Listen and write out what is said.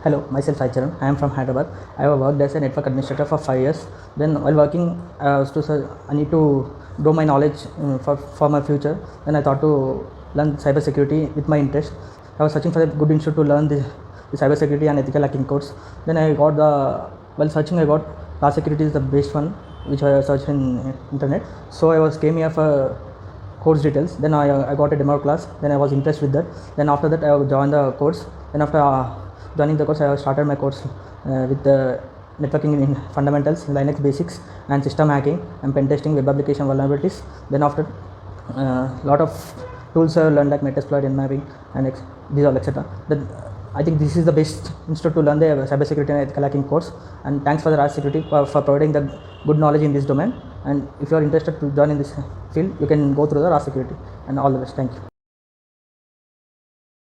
Hello, myself Charan. I am from Hyderabad. I have worked as a network administrator for 5 years. Then while working, I need to grow my knowledge for my future. Then I thought to learn cybersecurity with my interest. I was searching for a good institute to learn the cybersecurity and ethical hacking course. Then while searching, I got Razz Security is the best one, which I searched in internet. So came here for course details. Then I got a demo class. Then I was impressed with that. Then after that, I joined the course. Then after joining the course, I started my course with the networking in fundamentals, Linux basics, and system hacking and pen testing, web application vulnerabilities. Then after lot of tools I learned like Metasploit, Nmapping, and these all etc. Then I think this is the best institute to learn the cybersecurity and ethical hacking course. And thanks for the Razz Security for providing the good knowledge in this domain. And if you are interested to join in this field, you can go through the Razz Security. And all the best. Thank you.